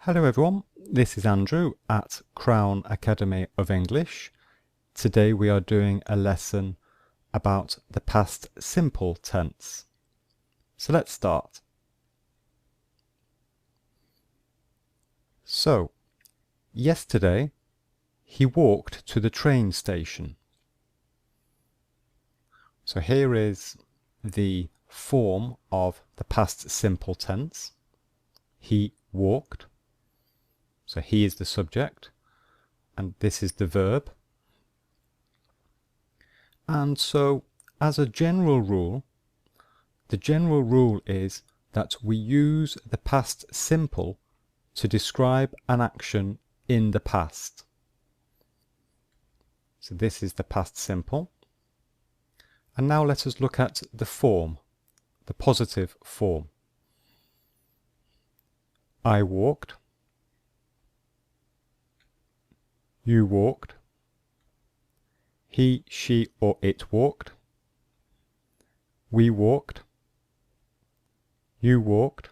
Hello everyone, this is Andrew at Crown Academy of English. Today we are doing a lesson about the past simple tense. So let's start. So, yesterday he walked to the train station. So here is the form of the past simple tense. He walked. So he is the subject, and this is the verb. And so, as a general rule, the general rule is that we use the past simple to describe an action in the past. So this is the past simple. And now let us look at the form, the positive form. I walked. You walked. He, she, or it walked. We walked. You walked.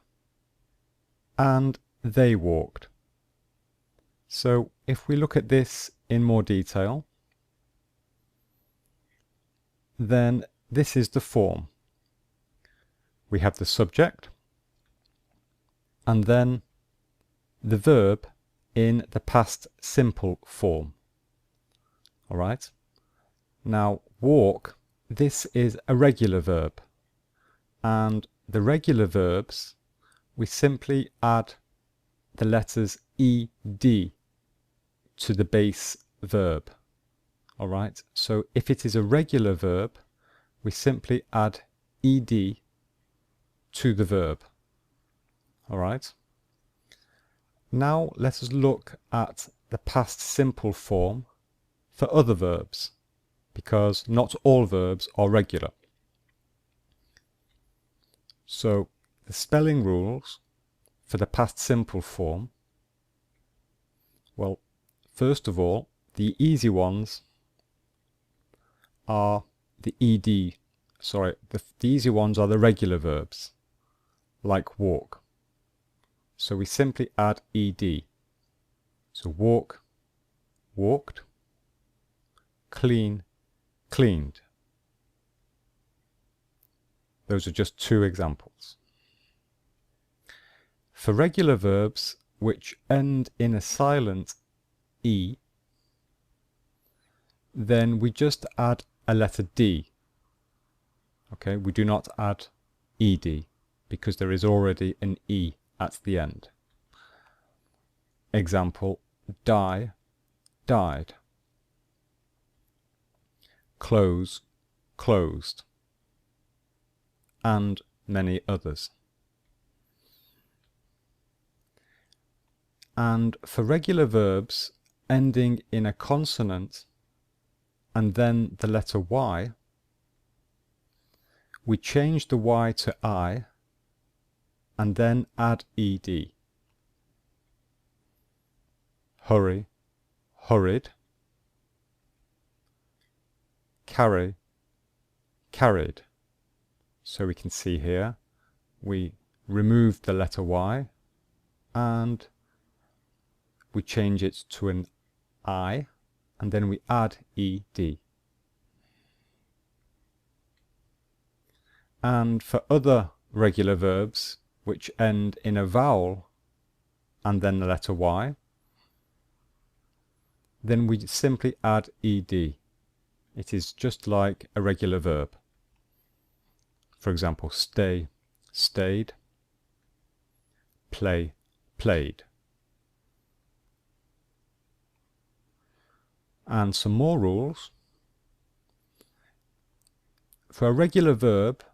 And they walked. So if we look at this in more detail, then this is the form. We have the subject and then the verb in the past simple form. Alright? Now, walk, this is a regular verb. And the regular verbs, we simply add the letters ed to the base verb. Alright? So if it is a regular verb, we simply add ed to the verb. Alright? Now let us look at the past simple form for other verbs, because not all verbs are regular. So the spelling rules for the past simple form, well, first of all, the easy ones are the ed, the easy ones are the regular verbs, like walk. So we simply add ed. So walk, walked. Clean, cleaned. Those are just two examples. For regular verbs which end in a silent e, then we just add a letter d. Okay, we do not add ed because there is already an e at the end. Example, die, died. Close, closed. And many others. And for regular verbs ending in a consonant and then the letter y, we change the y to I and then add ed. Hurry, hurried. Carry, carried. So we can see here we remove the letter y and we change it to an I and then we add ed. And for other regular verbs which end in a vowel and then the letter y, then we simply add ed. It is just like a regular verb. For example, stay, stayed. Play, played. And some more rules. For a regular verb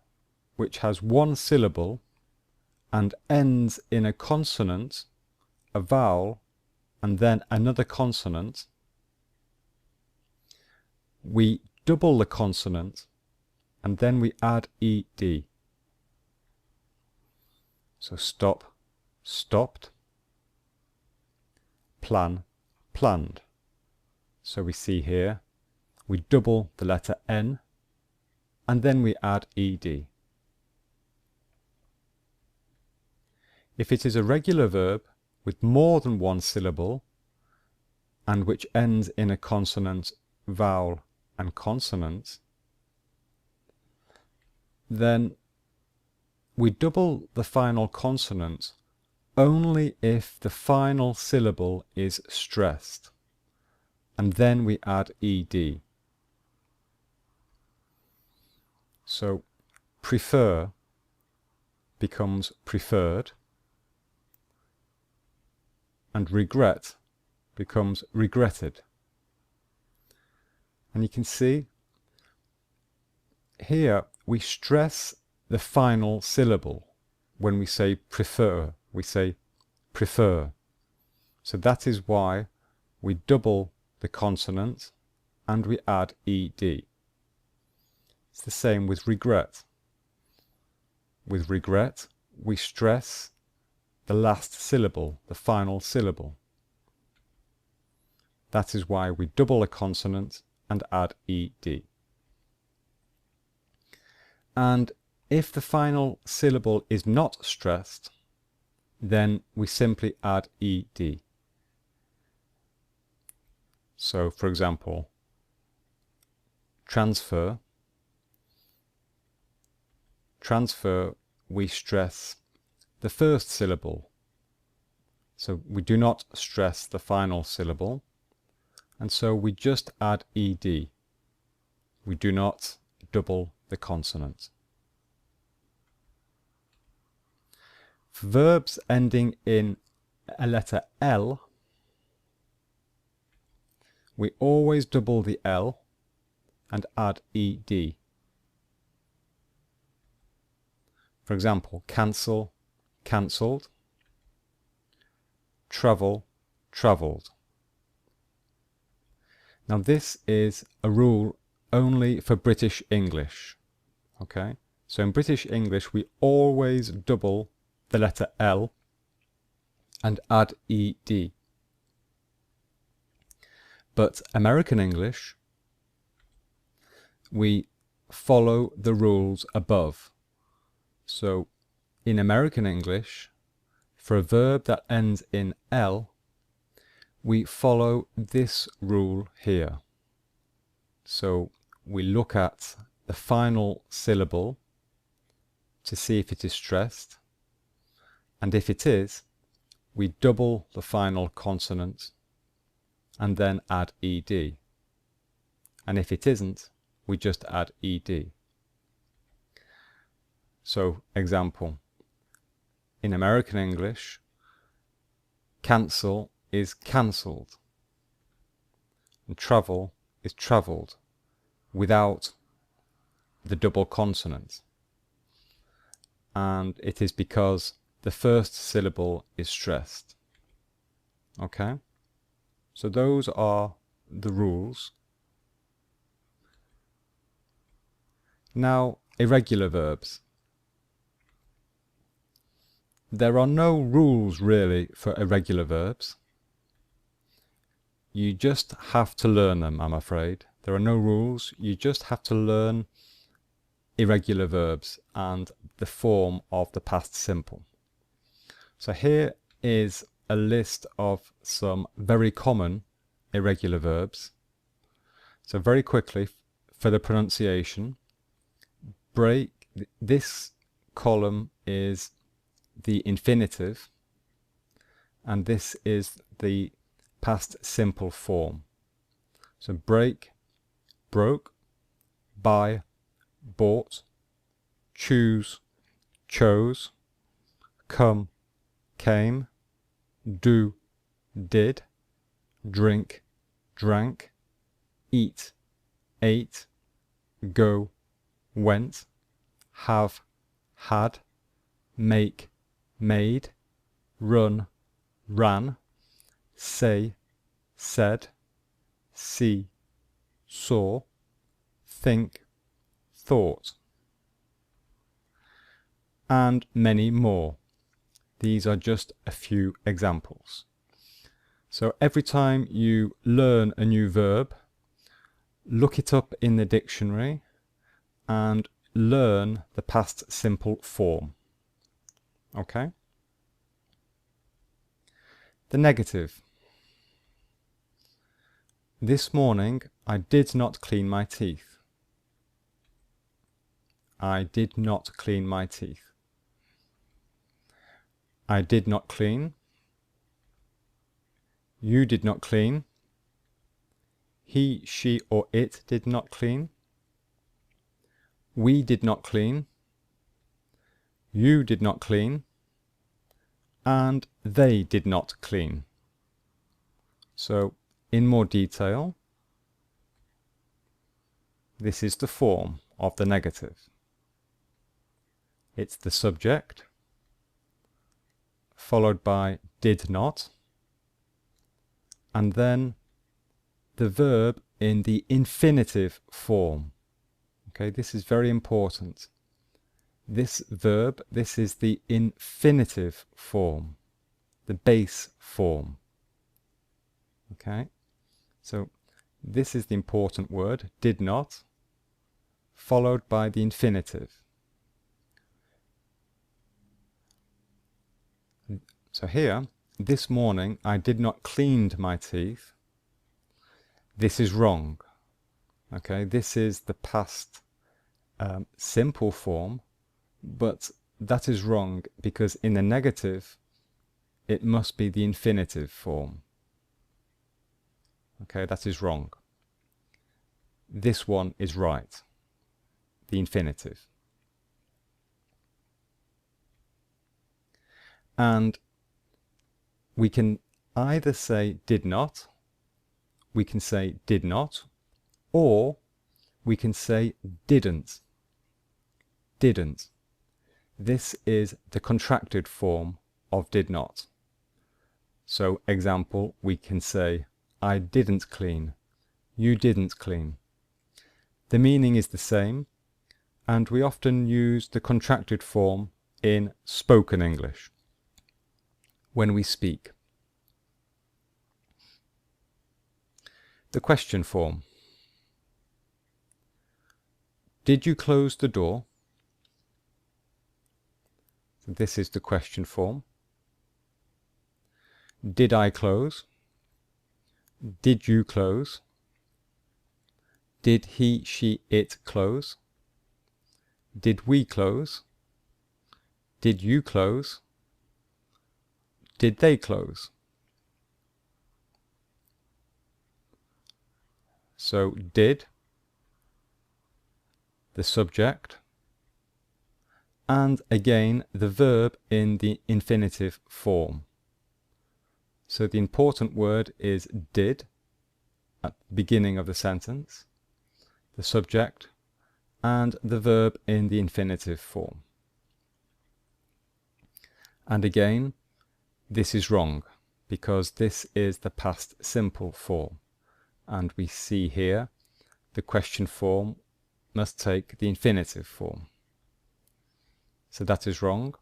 which has one syllable and ends in a consonant, a vowel, and then another consonant, we double the consonant and then we add ed. So stop, stopped. Plan, planned. So we see here we double the letter n and then we add ed. If it is a regular verb with more than one syllable and which ends in a consonant, vowel and consonant, then we double the final consonant only if the final syllable is stressed, and then we add ed. So prefer becomes preferred, and regret becomes regretted. And you can see here we stress the final syllable. When we say prefer, we say prefer. So that is why we double the consonant and we add ed. It's the same with regret. With regret, we stress the last syllable, the final syllable. That is why we double a consonant and add ed. And if the final syllable is not stressed, then we simply add ed. So, for example, transfer. Transfer, we stress the first syllable. So we do not stress the final syllable, and so we just add ed. We do not double the consonant. For verbs ending in a letter L, we always double the L and add ed. For example, cancel, cancelled, travel, travelled. Now this is a rule only for British English. Okay, so in British English we always double the letter L and add ed. But American English, we follow the rules above. So in American English, for a verb that ends in L, we follow this rule here. So we look at the final syllable to see if it is stressed, and if it is, we double the final consonant and then add ed. And if it isn't, we just add ed. So, example, in American English, cancel is cancelled, and travel is travelled, without the double consonant. And it is because the first syllable is stressed. Okay? So those are the rules. Now, irregular verbs. There are no rules really for irregular verbs. You just have to learn them, I'm afraid. There are no rules. You just have to learn irregular verbs and the form of the past simple. So here is a list of some very common irregular verbs. So very quickly, for the pronunciation, break. This column is the infinitive, and this is the past simple form. So break, broke, buy, bought, choose, chose, come, came, do, did, drink, drank, eat, ate, go, went, have, had, make, made, run, ran, say, said, see, saw, think, thought, and many more. These are just a few examples. So every time you learn a new verb, look it up in the dictionary and learn the past simple form. Okay? the negative. This morning I did not clean my teeth. I did not clean my teeth. I did not clean. You did not clean. He, she, or it did not clean. We did not clean. You did not clean. And they did not clean. So, in more detail, this is the form of the negative. It's the subject, followed by did not, and then the verb in the infinitive form. Okay, this is very important. This verb, this is the infinitive form, the base form. Okay, so this is the important word, did not, followed by the infinitive. So here, this morning I did not clean my teeth. This is wrong. Okay, this is the past simple form, but that is wrong because in the negative it must be the infinitive form. Okay, that is wrong. This one is right, the infinitive. And we can either say did not, we can say did not, or we can say didn't. Didn't. This is the contracted form of did not. So, example, we can say I didn't clean, you didn't clean. The meaning is the same, and we often use the contracted form in spoken English when we speak. The question form. Did you close the door? So this is the question form. Did I close? Did you close? Did he, she, it close? Did we close? Did you close? Did they close? So did, the subject, and again the verb in the infinitive form. So the important word is did at the beginning of the sentence, the subject, and the verb in the infinitive form. And again, this is wrong because this is the past simple form. And we see here the question form must take the infinitive form. So that is wrong.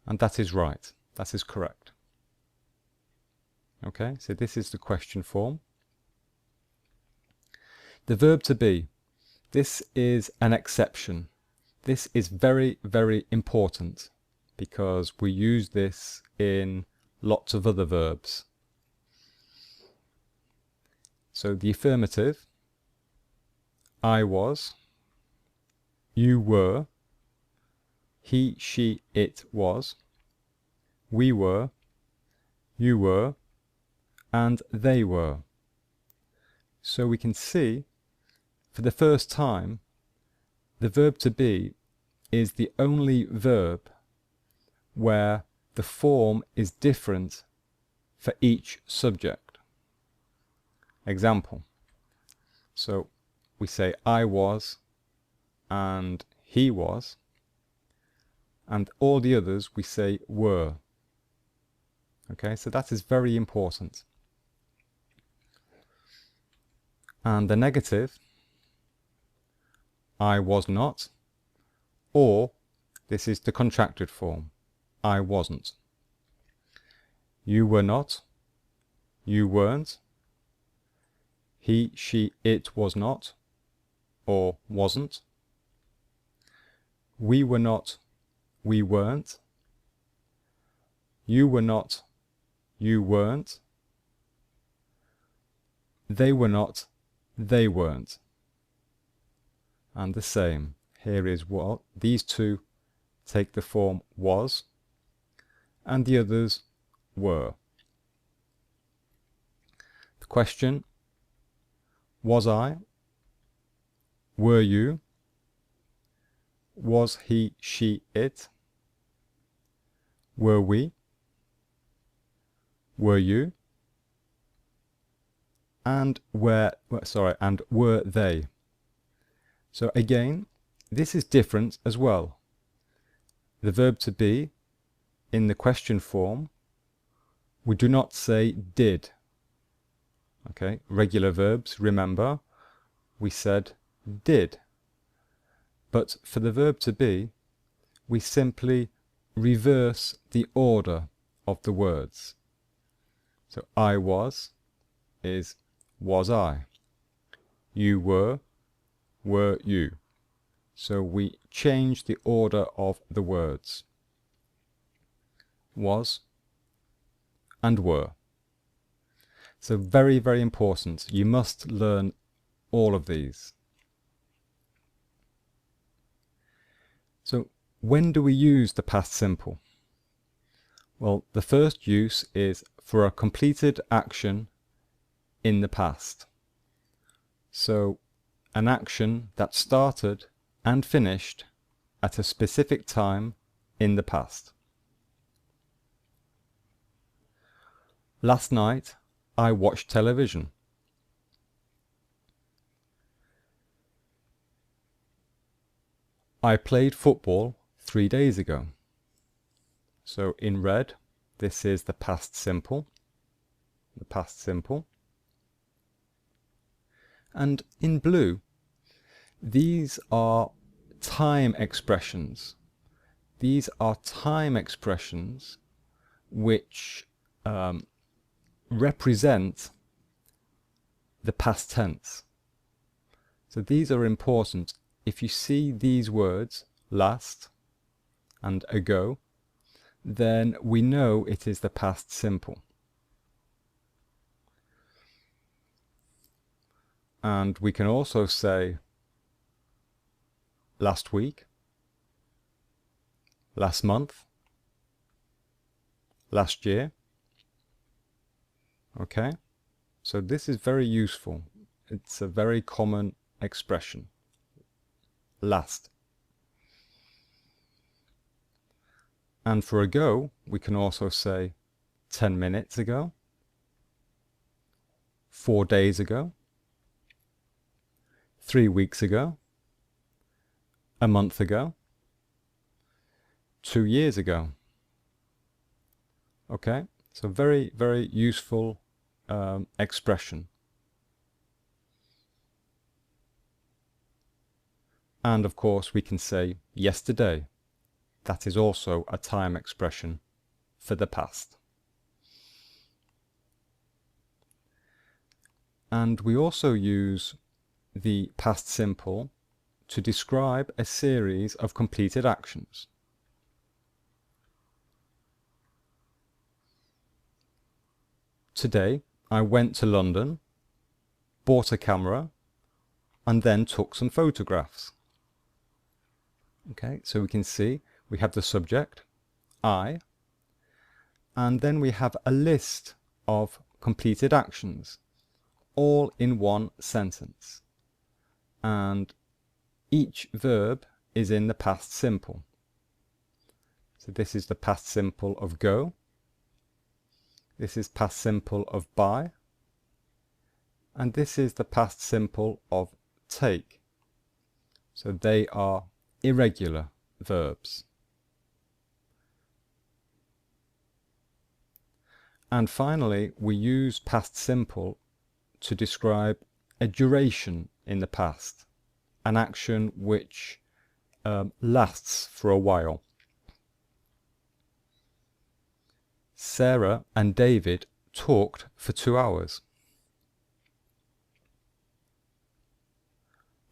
And that is right. That is correct. Okay, so this is the question form. The verb to be. This is an exception. This is very, very important because we use this in lots of other verbs. So the affirmative, I was, you were, he, she, it was, we were, you were, and they were. So we can see, for the first time, the verb to be is the only verb where the form is different for each subject. Example. So we say I was and he was, and all the others we say were. Okay, so that is very important. And the negative, I was not, or this is the contracted form, I wasn't. You were not, you weren't. He, she, it was not, or wasn't. We were not, we weren't. You were not, you weren't. They were not, they weren't. And the same. Here is what these two take the form was, and the others were. The question: was I? Were you? Was he, she, it? Were we? Were you? And were they? So again, this is different as well. The verb to be in the question form, we do not say did. Okay, regular verbs, remember, we said did. But for the verb to be, we simply reverse the order of the words. So I was is was I. You were you. So we change the order of the words. Was and were. So very, very important. You must learn all of these. So when do we use the past simple? Well, the first use is for a completed action in the past. So an action that started and finished at a specific time in the past. Last night I watched television. I played football 3 days ago. So in red, this is the past simple. The past simple. And in blue, these are time expressions. These are time expressions which represent the past tense. So these are important. If you see these words, last and ago, then we know it is the past simple. And we can also say last week, last month, last year. Okay, so this is very useful. It's a very common expression. Last. And for ago, we can also say 10 minutes ago, 4 days ago, 3 weeks ago, a month ago, 2 years ago. Okay, so very, very useful expression. And of course we can say yesterday. That is also a time expression for the past. And we also use the past simple to describe a series of completed actions. Today I went to London, bought a camera, and then took some photographs. Okay, so we can see we have the subject, I, and then we have a list of completed actions, all in one sentence. And each verb is in the past simple. So this is the past simple of go. This is past simple of buy. And this is the past simple of take. So they are irregular verbs. And finally, we use past simple to describe a duration in the past, an action which lasts for a while. Sarah and David talked for 2 hours.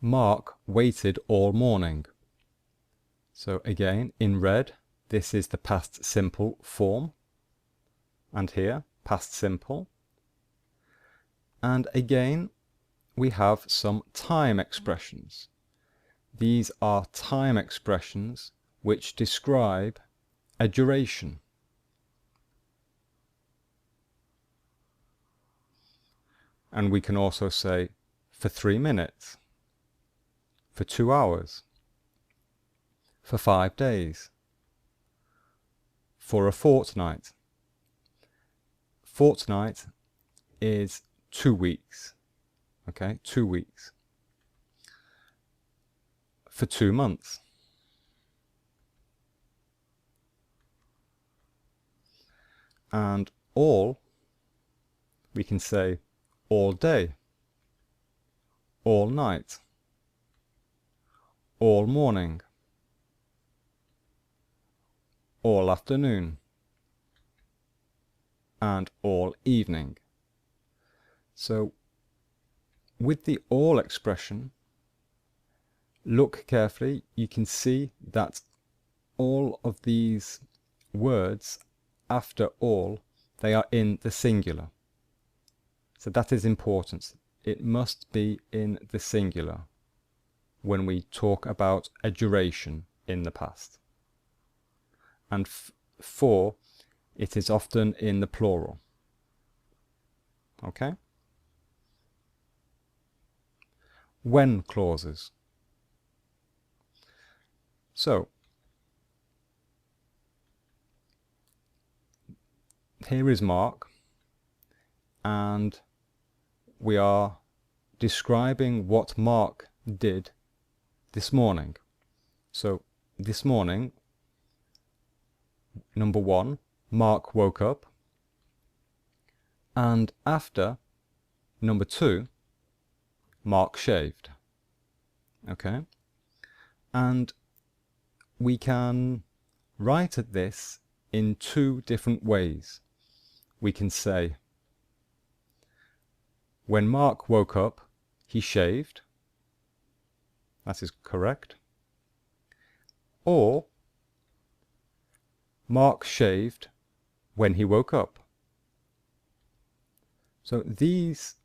Mark waited all morning. So again, in red, this is the past simple form. and here past simple. And again we have some time expressions. These are time expressions which describe a duration. And we can also say for 3 minutes, for 2 hours, for 5 days, for a fortnight. Fortnight is 2 weeks, okay, 2 weeks. For 2 months. And all, we can say all day, all night, all morning, all afternoon, and all evening. So with the all expression, look carefully, you can see that all of these words after all, they are in the singular. So that is important. It must be in the singular when we talk about a duration in the past. And for, it is often in the plural. Okay? When clauses. So, here is Mark, and we are describing what Mark did this morning. So, this morning, number 1, Mark woke up, and after, number 2, Mark shaved. Okay? And we can write this in 2 different ways. We can say, when Mark woke up, he shaved. That is correct. Or, Mark shaved when he woke up. So these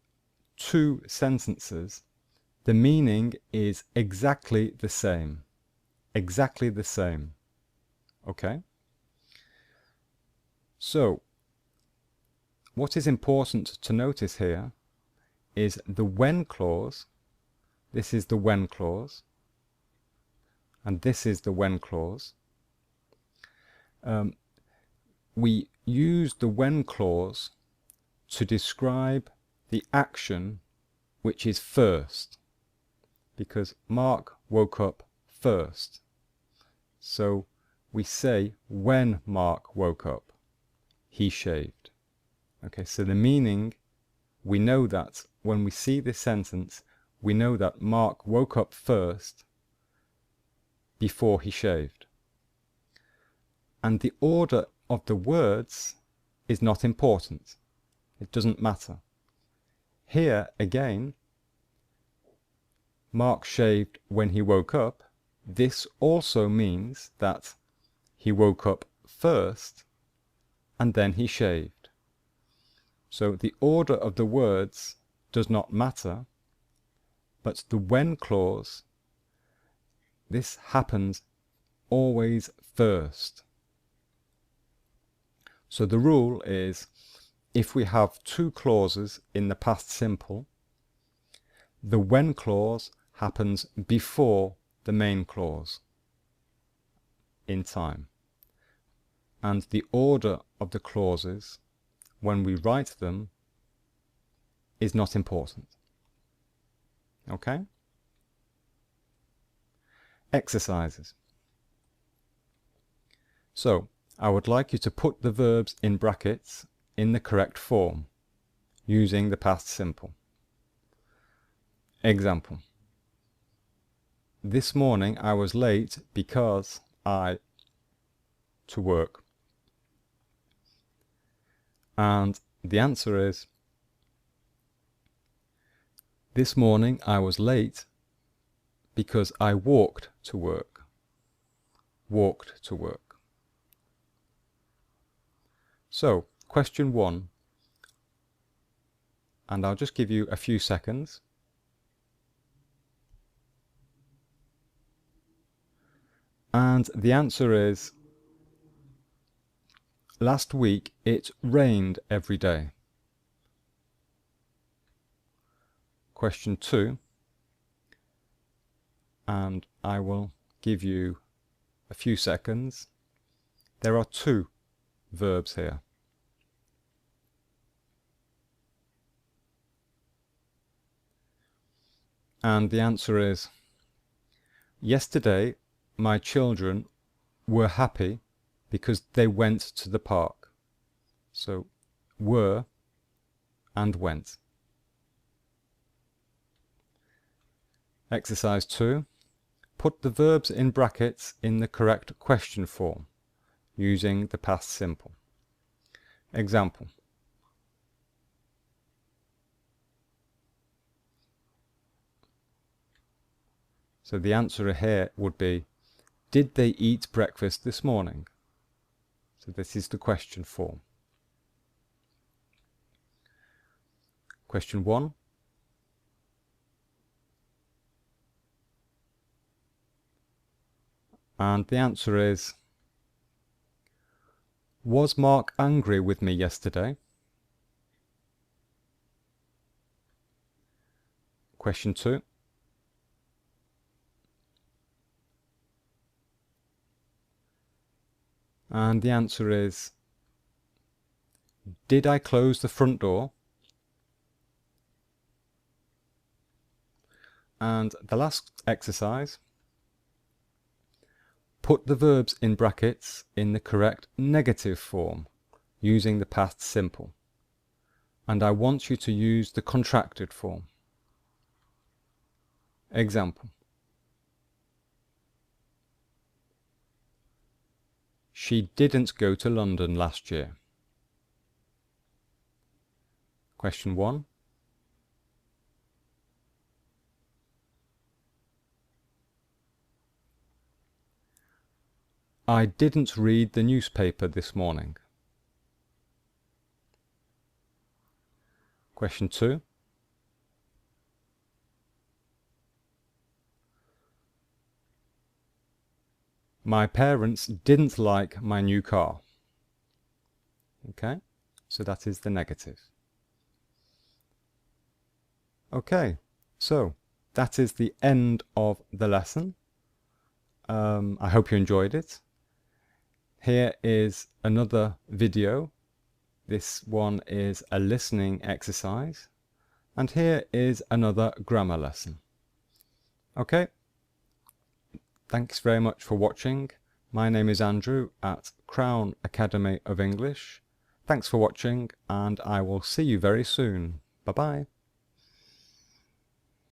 2 sentences, the meaning is exactly the same. Exactly the same. Okay? So, what is important to notice here is the when clause. This is the when clause. And this is the when clause. We use the when clause to describe the action which is first, because Mark woke up first. So we say when Mark woke up, he shaved. Okay, so the meaning, we know that when we see this sentence, we know that Mark woke up first before he shaved. And the order of the words is not important. It doesn't matter. Here again, Mark shaved when he woke up. This also means that he woke up first and then he shaved. So the order of the words does not matter, but the when clause, this happens always first. So the rule is, if we have 2 clauses in the past simple, the when clause happens before the main clause in time. And the order of the clauses, when we write them, is not important. Okay? Exercises. So, I would like you to put the verbs in brackets in the correct form, using the past simple. Example. This morning I was late because I to work. And the answer is, this morning I was late because I walked to work. Walked to work. So, question 1, and I'll just give you a few seconds. And the answer is, last week it rained every day. Question 2, and I will give you a few seconds. There are 2 verbs here. And the answer is, yesterday my children were happy because they went to the park. So were and went. Exercise 2. Put the verbs in brackets in the correct question form using the past simple. Example. So the answer here would be, did they eat breakfast this morning? So this is the question form. Question 1. And the answer is, was Mark angry with me yesterday? Question 2. And the answer is, did I close the front door? And the last exercise, put the verbs in brackets in the correct negative form using the past simple. And I want you to use the contracted form. Example. She didn't go to London last year. Question 1. I didn't read the newspaper this morning. Question 2. My parents didn't like my new car. Okay, so that is the negative. Okay, so that is the end of the lesson. I hope you enjoyed it. Here is another video. This one is a listening exercise. And here is another grammar lesson. Okay. Thanks very much for watching. My name is Andrew at Crown Academy of English. Thanks for watching, and I will see you very soon. Bye-bye.